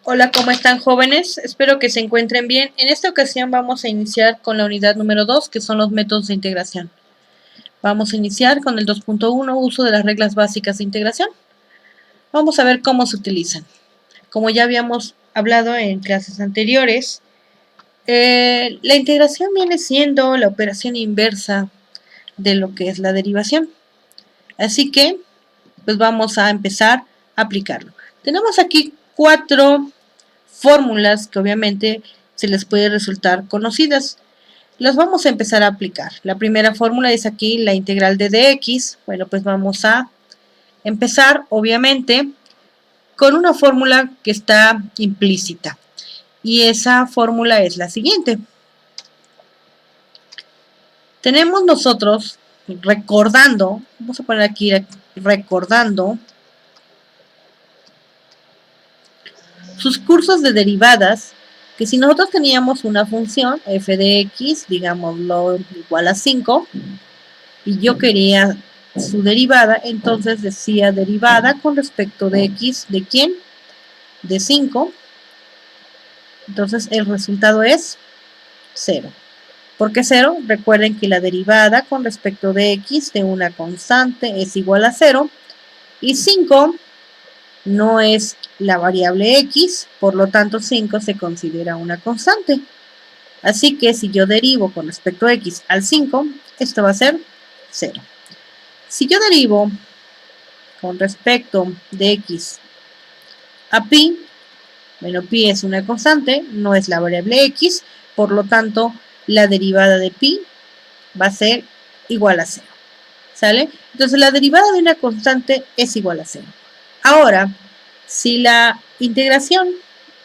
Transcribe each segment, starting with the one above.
Hola, ¿cómo están, jóvenes? Espero que se encuentren bien. En esta ocasión vamos a iniciar con la unidad número 2, que son los métodos de integración. Vamos a iniciar con el 2.1, uso de las reglas básicas de integración. Vamos a ver cómo se utilizan. Como ya habíamos hablado en clases anteriores, la integración viene siendo la operación inversa de lo que es la derivación. Así que, pues vamos a empezar a aplicarlo. Tenemos aquí 4 fórmulas que obviamente se les puede resultar conocidas. Las vamos a empezar a aplicar. La primera fórmula es aquí la integral de dx. Bueno, pues vamos a empezar obviamente con una fórmula que está implícita. Y esa fórmula es la siguiente. Tenemos nosotros recordando, vamos a poner aquí recordando sus cursos de derivadas, que si nosotros teníamos una función f de x, digámoslo igual a 5, y yo quería su derivada, entonces decía derivada con respecto de x, ¿de quién? De 5. Entonces el resultado es 0. ¿Por qué 0? Recuerden que la derivada con respecto de x de una constante es igual a 0, y 5 no es la variable x, por lo tanto 5 se considera una constante. Así que si yo derivo con respecto a x al 5, esto va a ser 0. Si yo derivo con respecto de x a pi, bueno, pi es una constante, no es la variable x, por lo tanto la derivada de pi va a ser igual a 0. ¿Sale? Entonces la derivada de una constante es igual a 0. Ahora, si la integración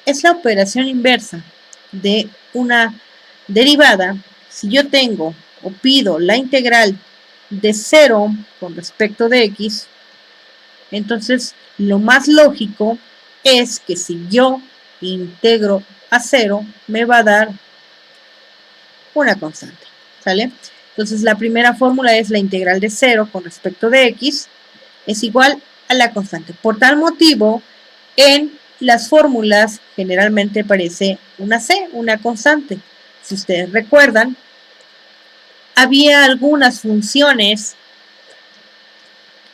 es la operación inversa de una derivada, si yo tengo o pido la integral de 0 con respecto de x, entonces lo más lógico es que si yo integro a 0, me va a dar una constante. ¿Sale? Entonces la primera fórmula es la integral de 0 con respecto de x es igual a la constante. Por tal motivo, en las fórmulas generalmente aparece una c, una constante. Si ustedes recuerdan, había algunas funciones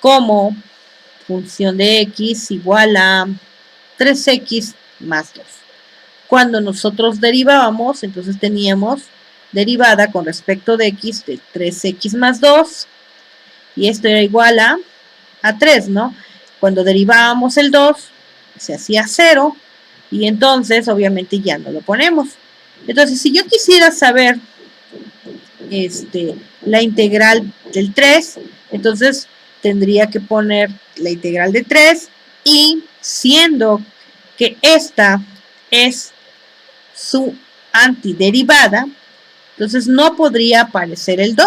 como función de x igual a 3x más 2. Cuando nosotros derivábamos, entonces teníamos derivada con respecto de x de 3x más 2, y esto era igual a 3, ¿no? Cuando derivábamos el 2, se hacía 0, y entonces obviamente ya no lo ponemos. Entonces, si yo quisiera saber la integral del 3, entonces tendría que poner la integral de 3, y siendo que esta es su antiderivada, entonces no podría aparecer el 2.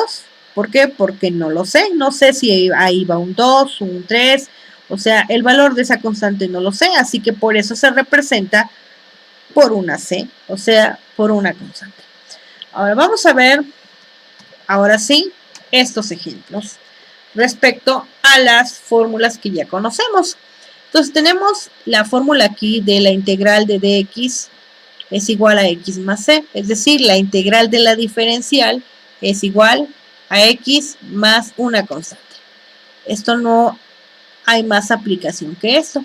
¿Por qué? Porque no lo sé. No sé si ahí va un 2, un 3. O sea, el valor de esa constante no lo sé. Así que por eso se representa por una c, o sea, por una constante. Ahora vamos a ver, ahora sí, estos ejemplos respecto a las fórmulas que ya conocemos. Entonces tenemos la fórmula aquí de la integral de dx es igual a x más c, es decir, la integral de la diferencial es igual a x más una constante. Esto no hay más aplicación que esto.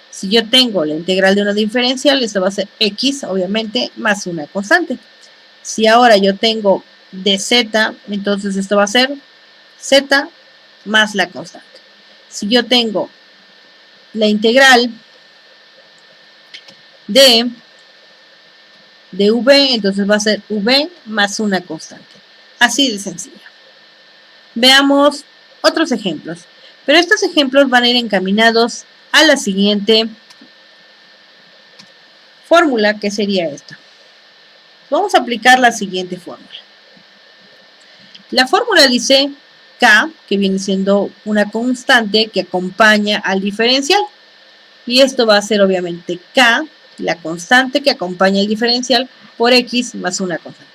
Si yo tengo la integral de una diferencial, esto va a ser x, obviamente, más una constante. Si ahora yo tengo dz, entonces esto va a ser z más la constante. Si yo tengo la integral de v, entonces va a ser v más una constante. Así de sencillo. Veamos otros ejemplos. Pero estos ejemplos van a ir encaminados a la siguiente fórmula, que sería esta. Vamos a aplicar la siguiente fórmula. La fórmula dice k, que viene siendo una constante que acompaña al diferencial. Y esto va a ser obviamente k, la constante que acompaña el diferencial, por x más una constante.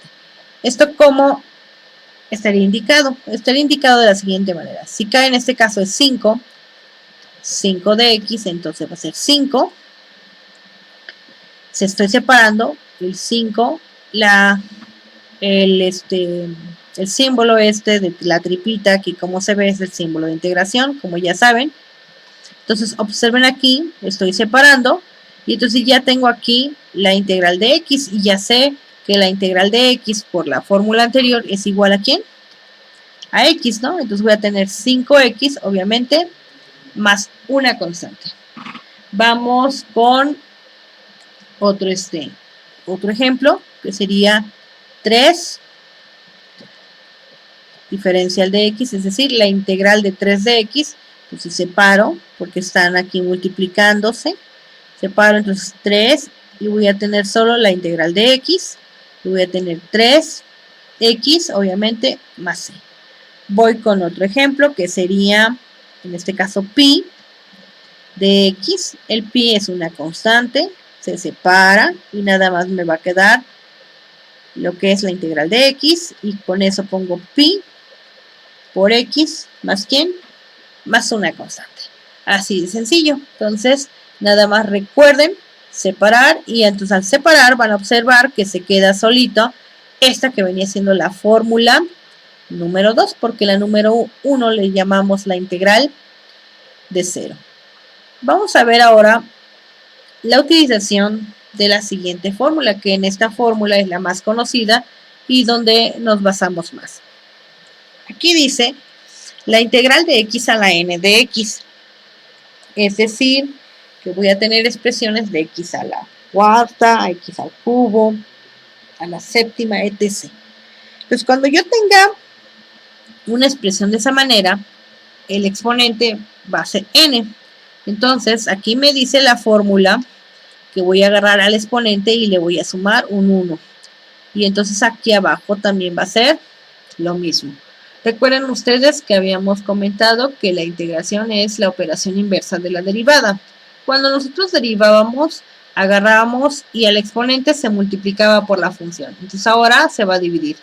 ¿Esto cómo estaría indicado? Estaría indicado de la siguiente manera. Si k en este caso es 5, 5 de x, entonces va a ser 5 se estoy separando el 5, el símbolo de la tripita, que como se ve es el símbolo de integración, como ya saben. Entonces observen aquí, estoy separando, y entonces ya tengo aquí la integral de x, y ya sé que la integral de x por la fórmula anterior es igual a ¿quién? A x, ¿no? Entonces voy a tener 5x, obviamente, más una constante. Vamos con otro ejemplo, que sería 3 diferencial de x, es decir, la integral de 3 de x. Entonces separo, porque están aquí multiplicándose, separo entonces 3, y voy a tener solo la integral de x, y voy a tener 3x, obviamente, más c. Voy con otro ejemplo, que sería, en este caso, pi de x. El pi es una constante, se separa, y nada más me va a quedar lo que es la integral de x, y con eso pongo pi por x, más ¿quién? Más una constante. Así de sencillo. Entonces, nada más recuerden separar, y entonces al separar van a observar que se queda solito esta que venía siendo la fórmula número 2, porque la número 1 le llamamos la integral de 0. Vamos a ver ahora la utilización de la siguiente fórmula, que en esta fórmula es la más conocida y donde nos basamos más. Aquí dice la integral de x a la n de x, es decir, que voy a tener expresiones de x a la cuarta, a x al cubo, a la séptima, etc. Entonces, cuando yo tenga una expresión de esa manera, el exponente va a ser n. Entonces, aquí me dice la fórmula que voy a agarrar al exponente y le voy a sumar un 1. Y entonces aquí abajo también va a ser lo mismo. Recuerden ustedes que habíamos comentado que la integración es la operación inversa de la derivada. Cuando nosotros derivábamos, agarrábamos y el exponente se multiplicaba por la función. Entonces ahora se va a dividir.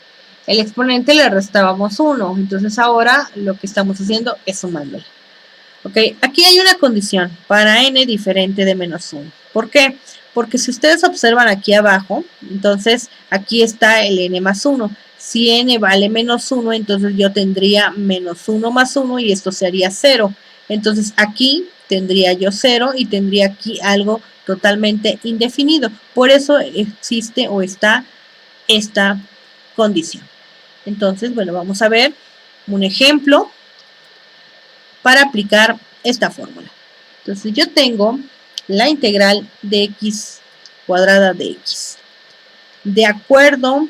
El exponente le restábamos 1. Entonces ahora lo que estamos haciendo es sumándole. Ok, aquí hay una condición para n diferente de menos 1. ¿Por qué? Porque si ustedes observan aquí abajo, entonces aquí está el n más 1. Si n vale menos 1, entonces yo tendría menos 1 más 1 y esto sería 0. Entonces aquí tendría yo 0 y tendría aquí algo totalmente indefinido. Por eso existe o está esta condición. Entonces, bueno, vamos a ver un ejemplo para aplicar esta fórmula. Entonces yo tengo la integral de x cuadrada de x. De acuerdo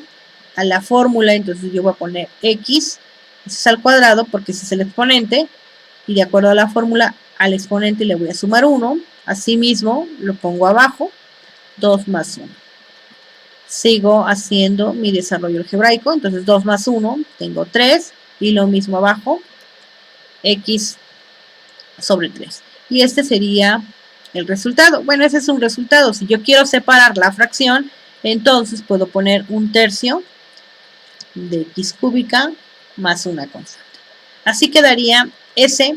a la fórmula, entonces yo voy a poner x, eso es al cuadrado porque ese es el exponente, y de acuerdo a la fórmula, al exponente le voy a sumar 1, asimismo lo pongo abajo, 2 más 1. Sigo haciendo mi desarrollo algebraico, entonces 2 más 1, tengo 3, y lo mismo abajo, x sobre 3. Y este sería el resultado. Bueno, ese es un resultado. Si yo quiero separar la fracción, entonces puedo poner un tercio de x cúbica más una constante. Así quedaría ese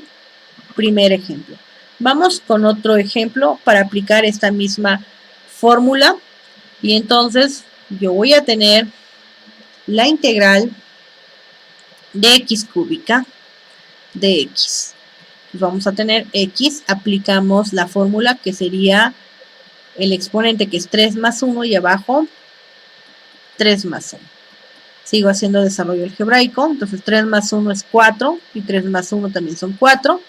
primer ejemplo. Vamos con otro ejemplo para aplicar esta misma fórmula. Y entonces yo voy a tener la integral de x cúbica de x. Vamos a tener x, aplicamos la fórmula que sería el exponente, que es 3 más 1, y abajo 3 más 1. Sigo haciendo desarrollo algebraico, entonces 3 más 1 es 4, y 3 más 1 también son 4,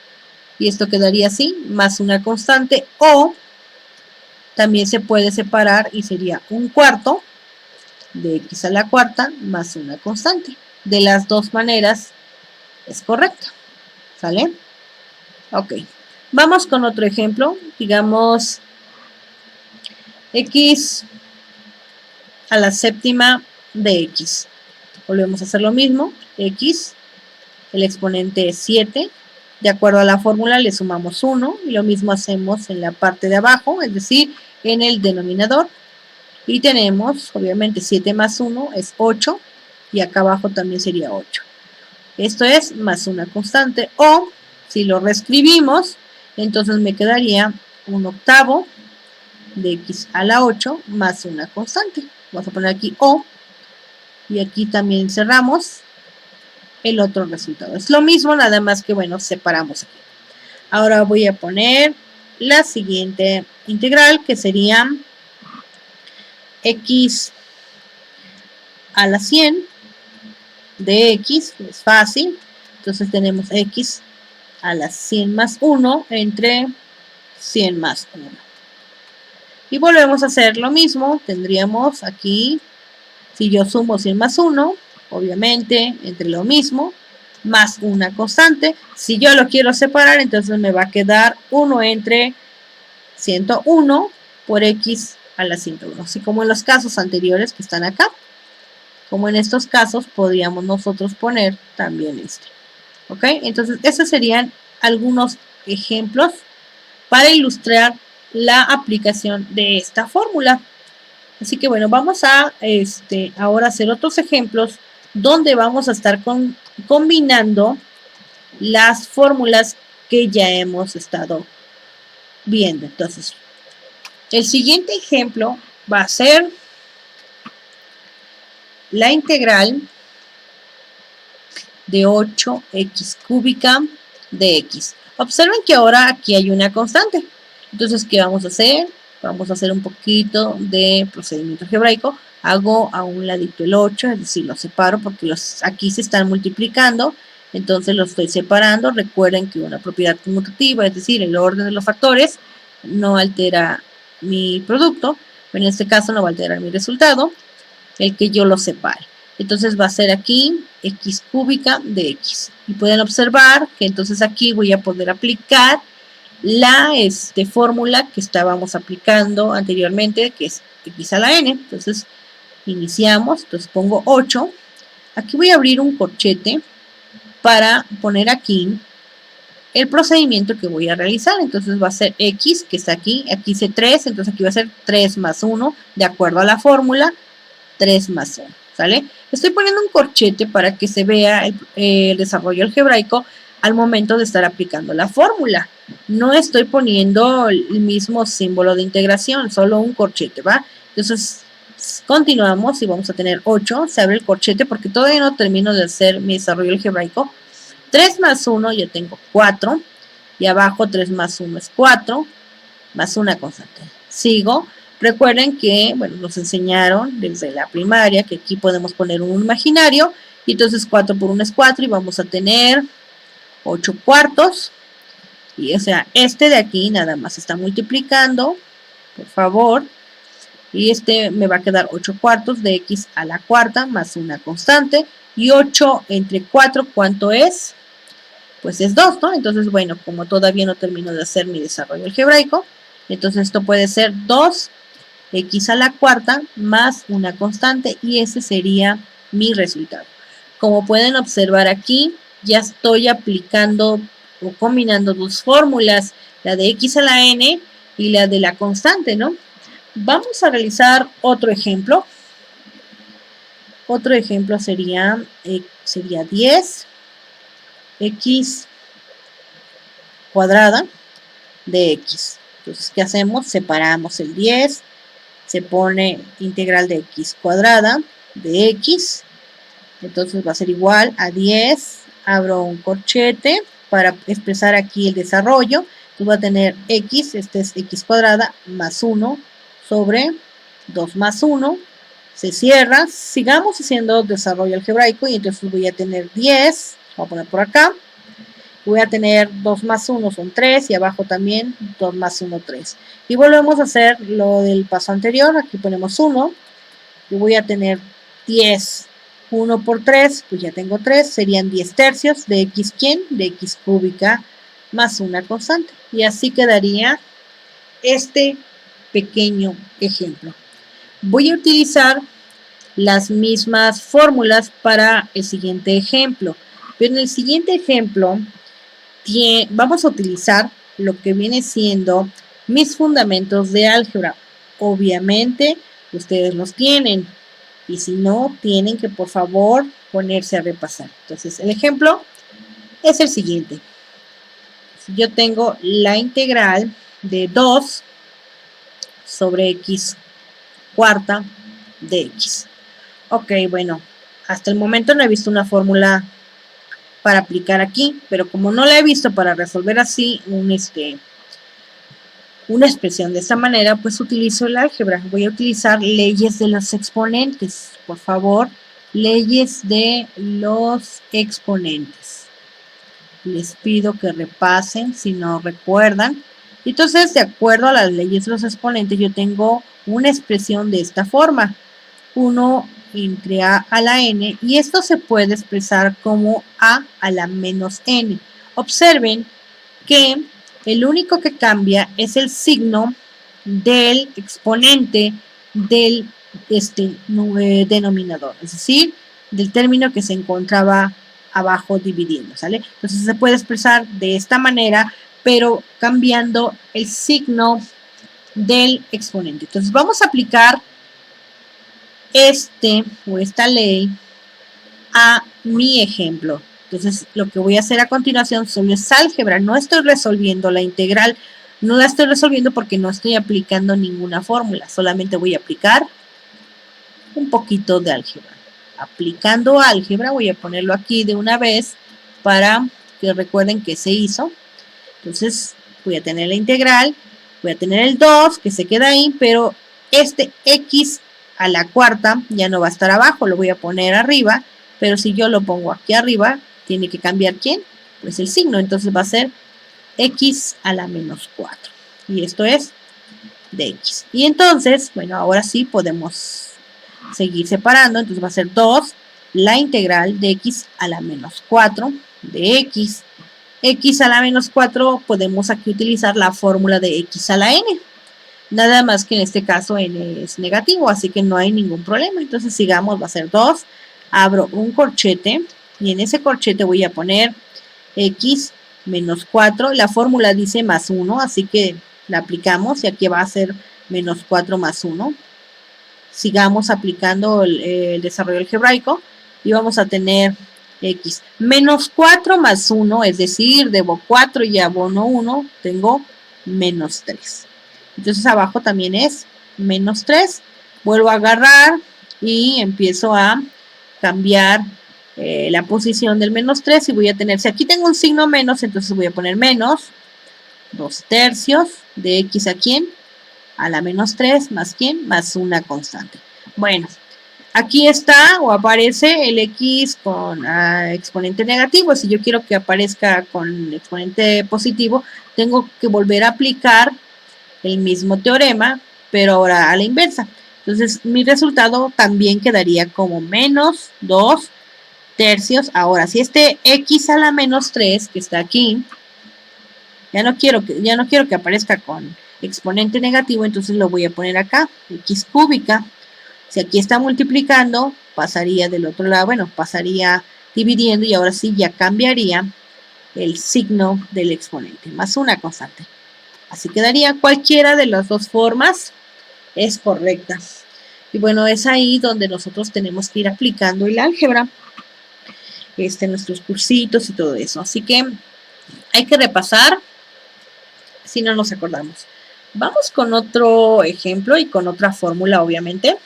y esto quedaría así, más una constante, o también se puede separar y sería un cuarto de x a la cuarta más una constante. De las dos maneras es correcto, ¿sale? Ok, vamos con otro ejemplo, digamos x a la séptima de x. Volvemos a hacer lo mismo, x, el exponente es 7, de acuerdo a la fórmula le sumamos 1, y lo mismo hacemos en la parte de abajo, es decir, en el denominador, y tenemos, obviamente, 7 más 1 es 8, y acá abajo también sería 8. Esto es más una constante, o si lo reescribimos, entonces me quedaría un octavo de x a la 8 más una constante. Vamos a poner aquí O y aquí también cerramos el otro resultado. Es lo mismo, nada más que, bueno, separamos aquí. Ahora voy a poner la siguiente integral, que sería x a la 100 de x, es fácil. Entonces tenemos x a la 100 más 1 entre 100 más 1. Y volvemos a hacer lo mismo. Tendríamos aquí, si yo sumo 100 más 1, obviamente entre lo mismo, más una constante. Si yo lo quiero separar, entonces me va a quedar 1 entre 101 por x a la 101. Así como en los casos anteriores que están acá. Como en estos casos podríamos nosotros poner también este. ¿Ok? Entonces, esos serían algunos ejemplos para ilustrar la aplicación de esta fórmula. Así que bueno, vamos a ahora hacer otros ejemplos donde vamos a estar combinando las fórmulas que ya hemos estado viendo. Entonces, el siguiente ejemplo va a ser la integral de 8x cúbica de x. Observen que ahora aquí hay una constante. Entonces, ¿qué vamos a hacer? Vamos a hacer un poquito de procedimiento algebraico. Hago a un ladito el 8, es decir, lo separo porque aquí se están multiplicando. Entonces, los estoy separando. Recuerden que una propiedad conmutativa, es decir, el orden de los factores, no altera mi producto. En este caso, no va a alterar mi resultado, el que yo lo separe. Entonces va a ser aquí x cúbica de x. Y pueden observar que entonces aquí voy a poder aplicar la fórmula que estábamos aplicando anteriormente, que es x a la n. Entonces iniciamos, entonces pongo 8. Aquí voy a abrir un corchete para poner aquí el procedimiento que voy a realizar. Entonces va a ser x, que está aquí hice 3, entonces aquí va a ser 3 más 1, de acuerdo a la fórmula, 3 más 1. ¿Sale? Estoy poniendo un corchete para que se vea el desarrollo algebraico al momento de estar aplicando la fórmula. No estoy poniendo el mismo símbolo de integración, solo un corchete, ¿va? Entonces, continuamos y vamos a tener 8. Se abre el corchete porque todavía no termino de hacer mi desarrollo algebraico. 3 más 1, yo tengo 4. Y abajo 3 más 1 es 4, más una constante. Sigo. Recuerden que, bueno, nos enseñaron desde la primaria que aquí podemos poner un imaginario, y entonces 4 por 1 es 4, y vamos a tener 8 cuartos, y o sea, este de aquí nada más está multiplicando, por favor, y me va a quedar 8 cuartos de x a la cuarta más una constante, y 8 entre 4, ¿cuánto es? Pues es 2, ¿no? Entonces, bueno, como todavía no termino de hacer mi desarrollo algebraico, entonces esto puede ser 2 x a la cuarta más una constante, y ese sería mi resultado. Como pueden observar aquí, ya estoy aplicando o combinando dos fórmulas, la de x a la n y la de la constante, ¿no? Vamos a realizar otro ejemplo. Otro ejemplo sería 10 x cuadrada de x. Entonces, ¿qué hacemos? Separamos el 10, se pone integral de x cuadrada de x, entonces va a ser igual a 10, abro un corchete para expresar aquí el desarrollo, entonces voy a tener x, este es x cuadrada, más 1 sobre 2 más 1, se cierra, sigamos haciendo desarrollo algebraico, y entonces voy a tener 10, voy a poner por acá, voy a tener 2 más 1 son 3, y abajo también 2 más 1, 3. Y volvemos a hacer lo del paso anterior, aquí ponemos 1, y voy a tener 10, 1 por 3, pues ya tengo 3, serían 10 tercios de x, ¿quién? De x cúbica más una constante. Y así quedaría este pequeño ejemplo. Voy a utilizar las mismas fórmulas para el siguiente ejemplo, pero en el siguiente ejemplo vamos a utilizar lo que viene siendo mis fundamentos de álgebra. Obviamente ustedes los tienen, y si no, tienen que por favor ponerse a repasar. Entonces el ejemplo es el siguiente. Yo tengo la integral de 2 sobre x cuarta de x. Ok, bueno, hasta el momento no he visto una fórmula para aplicar aquí, pero como no la he visto para resolver así una expresión de esta manera, pues utilizo el álgebra. Voy a utilizar leyes de los exponentes. Por favor, leyes de los exponentes. Les pido que repasen si no recuerdan. Entonces, de acuerdo a las leyes de los exponentes, yo tengo una expresión de esta forma. 1 entre a la n, y esto se puede expresar como a la menos n. Observen que el único que cambia es el signo del exponente del denominador, es decir, del término que se encontraba abajo dividiendo, ¿sale? Entonces se puede expresar de esta manera, pero cambiando el signo del exponente. Entonces vamos a aplicar esta ley a mi ejemplo. Entonces lo que voy a hacer a continuación solo es álgebra. No estoy resolviendo la integral, no la estoy resolviendo porque no estoy aplicando ninguna fórmula, solamente voy a aplicar un poquito de álgebra. Aplicando álgebra, voy a ponerlo aquí de una vez para que recuerden que se hizo. Entonces voy a tener la integral, voy a tener el 2 que se queda ahí, pero este x a la cuarta ya no va a estar abajo, lo voy a poner arriba, pero si yo lo pongo aquí arriba, tiene que cambiar ¿quién? Pues el signo, entonces va a ser x a la menos 4, y esto es de x. Y entonces, bueno, ahora sí podemos seguir separando, entonces va a ser 2, la integral de x a la menos 4 de x. X a la menos 4, podemos aquí utilizar la fórmula de x a la n. Nada más que en este caso n es negativo, así que no hay ningún problema. Entonces sigamos, va a ser 2, abro un corchete y en ese corchete voy a poner x menos 4. La fórmula dice más 1, así que la aplicamos y aquí va a ser menos 4 más 1. Sigamos aplicando el desarrollo algebraico y vamos a tener x menos 4 más 1, es decir, debo 4 y abono 1, tengo menos 3. Entonces abajo también es menos 3. Vuelvo a agarrar y empiezo a cambiar la posición del menos 3 y voy a tener, si aquí tengo un signo menos, entonces voy a poner menos 2 tercios de x a quién, a la menos 3 más quién, más una constante. Bueno, aquí está o aparece el x con exponente negativo. Si yo quiero que aparezca con exponente positivo, tengo que volver a aplicar el mismo teorema, pero ahora a la inversa. Entonces mi resultado también quedaría como menos 2 tercios. Ahora, si este x a la menos 3 que está aquí, ya no quiero que aparezca con exponente negativo, entonces lo voy a poner acá, x cúbica. Si aquí está multiplicando, pasaría del otro lado, bueno, pasaría dividiendo y ahora sí ya cambiaría el signo del exponente, más una constante. Así quedaría. Cualquiera de las dos formas es correcta. Y bueno, es ahí donde nosotros tenemos que ir aplicando el álgebra, nuestros cursitos y todo eso. Así que hay que repasar si no nos acordamos. Vamos con otro ejemplo y con otra fórmula, obviamente,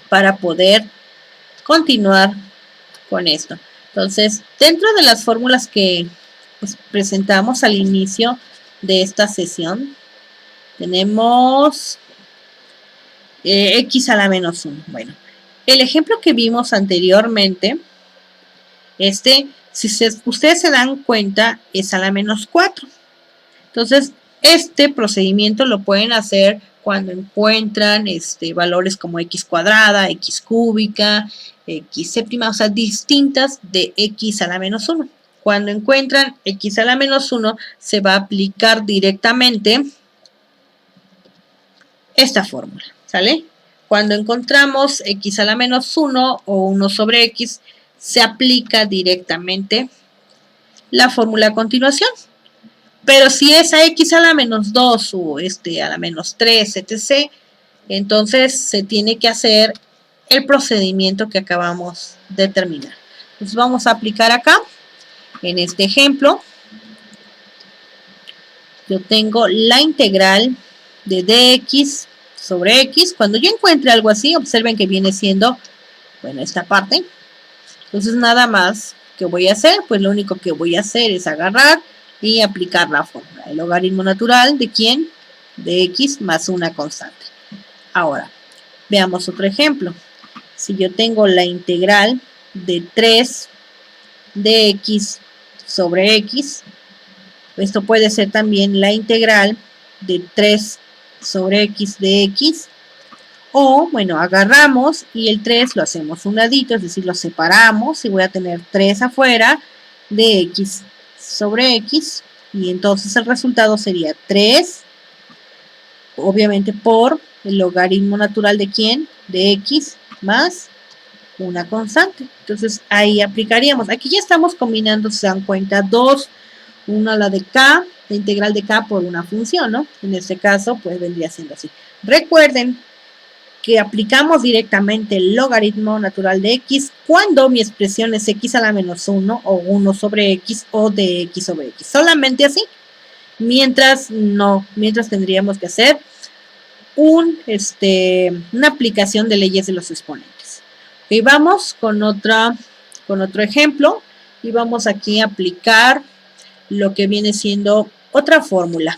para poder continuar con esto. Entonces, dentro de las fórmulas que pues, presentamos al inicio de esta sesión, tenemos x a la menos 1. Bueno, el ejemplo que vimos anteriormente, si ustedes se dan cuenta, es a la menos 4. Entonces, este procedimiento lo pueden hacer cuando encuentran valores como x cuadrada, x cúbica, x séptima, o sea, distintas de x a la menos 1. Cuando encuentran x a la menos 1, se va a aplicar directamente esta fórmula, ¿sale? Cuando encontramos x a la menos 1 o 1 sobre x, se aplica directamente la fórmula a continuación. Pero si es a x a la menos 2 o a la menos 3, etc., entonces se tiene que hacer el procedimiento que acabamos de terminar. Entonces vamos a aplicar acá, en este ejemplo, yo tengo la integral de dx sobre x. Cuando yo encuentre algo así, observen que viene siendo, bueno, esta parte. Entonces nada más que voy a hacer, pues lo único que voy a hacer es agarrar y aplicar la fórmula. El logaritmo natural de ¿quién? De x más una constante. Ahora, veamos otro ejemplo. Si yo tengo la integral de 3 de x sobre x, esto puede ser también la integral de 3 sobre x de x, o bueno, agarramos y el 3 lo hacemos un ladito, es decir, lo separamos y voy a tener 3 afuera de x sobre x, y entonces el resultado sería 3, obviamente por el logaritmo natural de ¿quién? De x más una constante. Entonces ahí aplicaríamos. Aquí ya estamos combinando, se dan cuenta, dos, una la de k, la integral de k por una función, ¿no? En este caso, pues vendría siendo así. Recuerden que aplicamos directamente el logaritmo natural de x cuando mi expresión es x a la menos 1 o 1 sobre x o de x sobre x. Solamente así. Mientras no, mientras tendríamos que hacer una aplicación de leyes de los exponentes. Y vamos con otro ejemplo y vamos aquí a aplicar lo que viene siendo otra fórmula.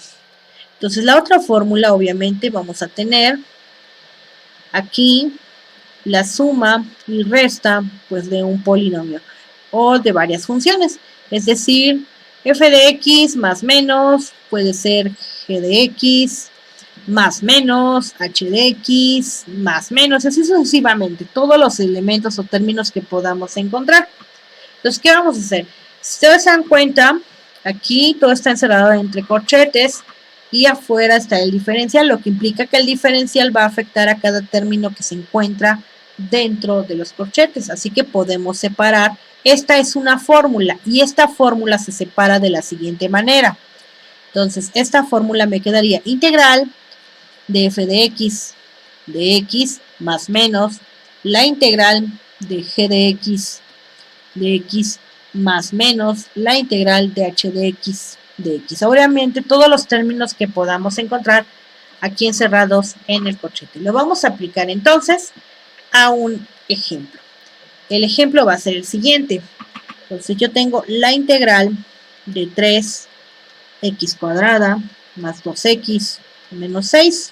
Entonces la otra fórmula obviamente vamos a tener aquí la suma y resta pues de un polinomio o de varias funciones, es decir, f de x más menos puede ser g de x más menos h de x más menos, así sucesivamente, todos los elementos o términos que podamos encontrar. Entonces, ¿qué vamos a hacer? Si ustedes se dan cuenta, aquí todo está encerrado entre corchetes y afuera está el diferencial, lo que implica que el diferencial va a afectar a cada término que se encuentra dentro de los corchetes, así que podemos separar. Esta es una fórmula y esta fórmula se separa de la siguiente manera. Entonces, esta fórmula me quedaría integral de f de x más menos la integral de g de x más menos la integral de h de x. Obviamente todos los términos que podamos encontrar aquí encerrados en el corchete. Lo vamos a aplicar entonces a un ejemplo. El ejemplo va a ser el siguiente. Entonces yo tengo la integral de 3x cuadrada más 2x menos 6.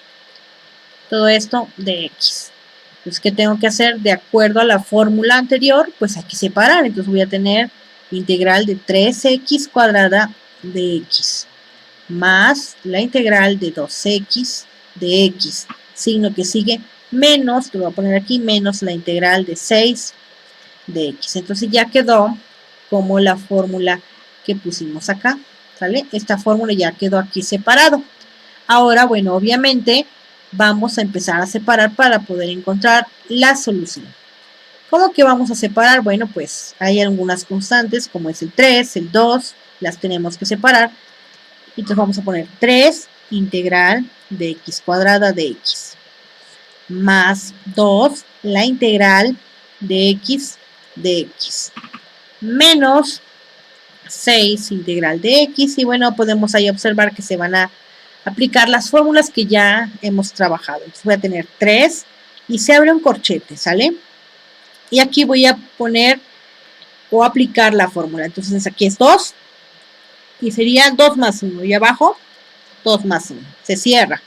Todo esto de x. Entonces, ¿qué tengo que hacer? De acuerdo a la fórmula anterior, pues hay que separar. Entonces voy a tener integral de 3x cuadrada de x más la integral de 2x de x, signo que sigue, menos, te voy a poner aquí, menos la integral de 6 de x. Entonces ya quedó como la fórmula que pusimos acá, ¿sale? Esta fórmula ya quedó aquí separado. Ahora, bueno, obviamente vamos a empezar a separar para poder encontrar la solución. ¿Cómo que vamos a separar? Bueno, pues hay algunas constantes como es el 3, el 2, las tenemos que separar. Entonces vamos a poner 3 integral de x cuadrada de x más 2 la integral de x menos 6 integral de x, y bueno, podemos ahí observar que se van a aplicar las fórmulas que ya hemos trabajado. Entonces voy a tener 3 y se abre un corchete, ¿sale? Y aquí voy a poner o aplicar la fórmula. Entonces aquí es 2 y sería 2 más 1 y abajo 2 más 1. Se cierra.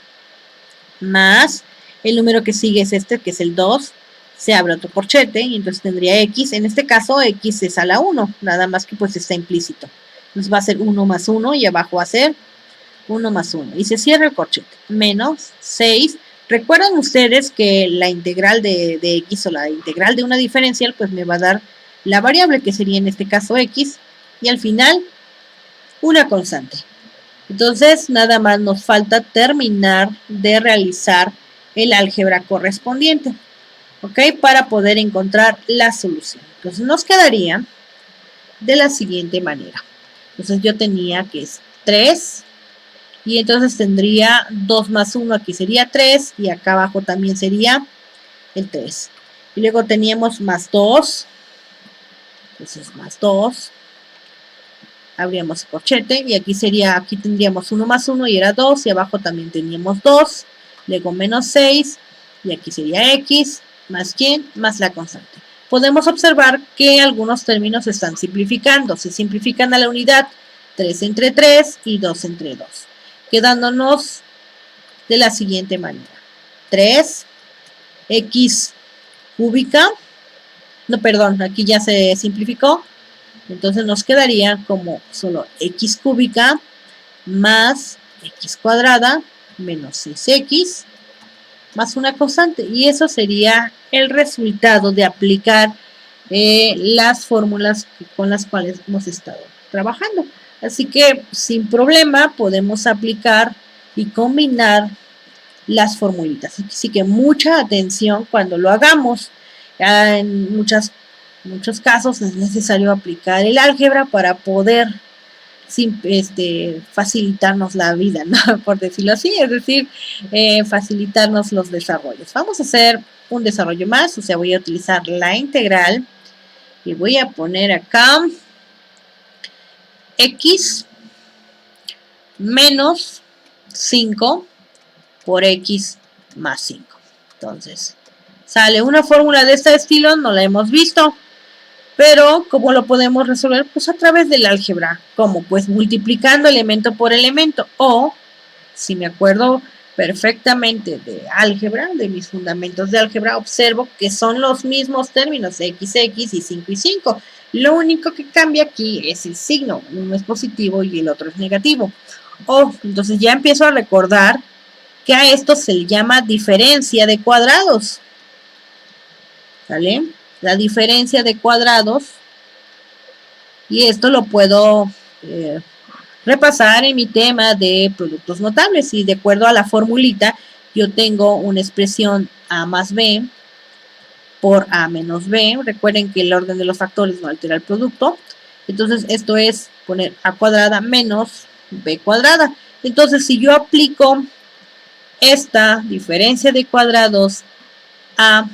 Más el número que sigue es este, que es el 2. Se abre otro corchete y entonces tendría x. En este caso x es a la 1, nada más que pues está implícito. Entonces va a ser 1 más 1 y abajo va a ser 1 más 1. Y se cierra el corchete. Menos 6. Recuerden ustedes que la integral de x o la integral de una diferencial pues me va a dar la variable que sería en este caso x y al final una constante. Entonces nada más nos falta terminar de realizar el álgebra correspondiente, ¿ok? Para poder encontrar la solución. Entonces nos quedaría de la siguiente manera. Entonces yo tenía que es 3 y entonces tendría 2 más 1, aquí sería 3 y acá abajo también sería el 3. Y luego teníamos más 2, entonces más 2 abríamos el corchete y aquí sería, aquí tendríamos 1 más 1 y era 2 y abajo también teníamos 2, luego menos 6 y aquí sería x más quién, más la constante. Podemos observar que algunos términos se están simplificando, se simplifican a la unidad 3 entre 3 y 2 entre 2, quedándonos de la siguiente manera: 3x cúbica, no, perdón, aquí ya se simplificó, entonces nos quedaría como solo x cúbica más x cuadrada menos 6x más una constante, y eso sería el resultado de aplicar las fórmulas con las cuales hemos estado trabajando. Así que sin problema podemos aplicar y combinar las formulitas. Así que mucha atención cuando lo hagamos. En muchos casos es necesario aplicar el álgebra para poder facilitarnos la vida, ¿no? Por decirlo así, es decir, facilitarnos los desarrollos. Vamos a hacer un desarrollo más, o sea, voy a utilizar la integral y voy a poner acá x menos 5 por x más 5. Entonces, sale una fórmula de este estilo, no la hemos visto, pero ¿cómo lo podemos resolver? Pues a través del álgebra. ¿Cómo? Pues multiplicando elemento por elemento, o, si me acuerdo perfectamente de álgebra, de mis fundamentos de álgebra, observo que son los mismos términos, x y 5 y 5. Lo único que cambia aquí es el signo, uno es positivo y el otro es negativo. Entonces ya empiezo a recordar que a esto se le llama diferencia de cuadrados. ¿Vale? La diferencia de cuadrados, y esto lo puedo repasar en mi tema de productos notables, y de acuerdo a la formulita yo tengo una expresión a más b por a menos b. Recuerden que el orden de los factores no altera el producto, entonces esto es poner a cuadrada menos b cuadrada. Entonces si yo aplico esta diferencia de cuadrados a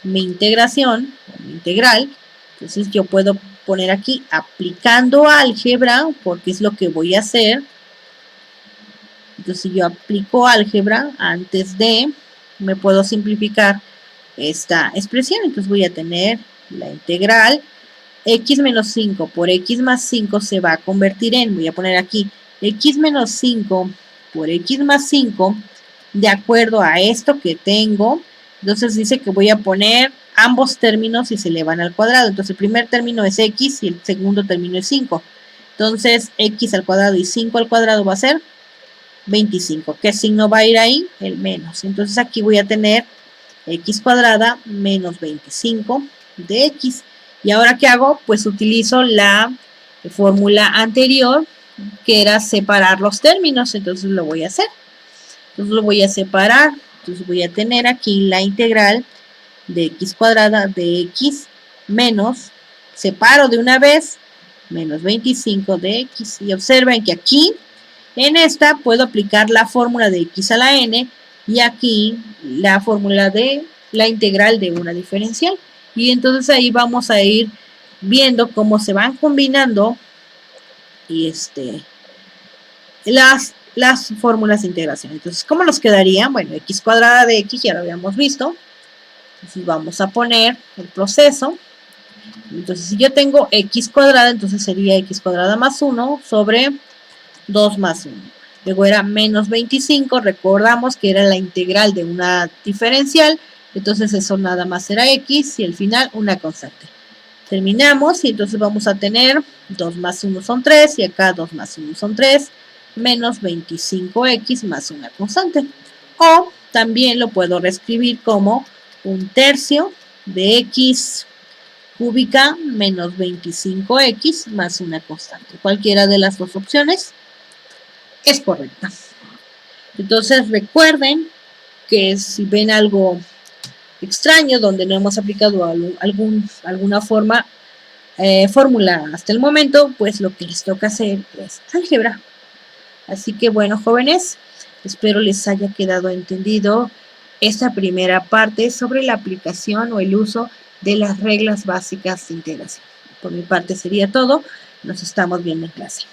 mi integración, mi integral, entonces yo puedo poner aquí aplicando álgebra, porque es lo que voy a hacer. Entonces si yo aplico álgebra antes de, me puedo simplificar esta expresión. Entonces voy a tener la integral x menos 5 por x más 5 se va a convertir en, voy a poner aquí x menos 5 por x más 5 de acuerdo a esto que tengo. Entonces dice que voy a poner ambos términos y se elevan al cuadrado. Entonces el primer término es x y el segundo término es 5. Entonces x al cuadrado y 5 al cuadrado va a ser 25. ¿Qué signo va a ir ahí? El menos. Entonces aquí voy a tener x cuadrada menos 25 de x. ¿Y ahora qué hago? Pues utilizo la fórmula anterior, que era separar los términos. Entonces lo voy a hacer. Entonces lo voy a separar. Entonces voy a tener aquí la integral de x cuadrada de x menos, separo de una vez, menos 25 de x. Y observen que aquí, en esta, puedo aplicar la fórmula de x a la n, y aquí la fórmula de la integral de una diferencial. Y entonces ahí vamos a ir viendo cómo se van combinando y las fórmulas de integración. Entonces, ¿cómo nos quedaría? Bueno, x cuadrada de x ya lo habíamos visto. Entonces vamos a poner el proceso. Entonces si yo tengo x cuadrada, entonces sería x cuadrada más 1 sobre 2 más 1. Luego era menos 25, recordamos que era la integral de una diferencial, entonces eso nada más era x y al final una constante. Terminamos y entonces vamos a tener 2 más 1 son 3 y acá 2 más 1 son 3, menos 25x más una constante. O también lo puedo reescribir como 1/3 de x cúbica menos 25x más una constante. Cualquiera de las dos opciones es correcta. Entonces recuerden que si ven algo extraño donde no hemos aplicado alguna fórmula hasta el momento, pues lo que les toca hacer es álgebra. Así que bueno, jóvenes, espero les haya quedado entendido esta primera parte sobre la aplicación o el uso de las reglas básicas de integración. Por mi parte sería todo. Nos estamos viendo en clase.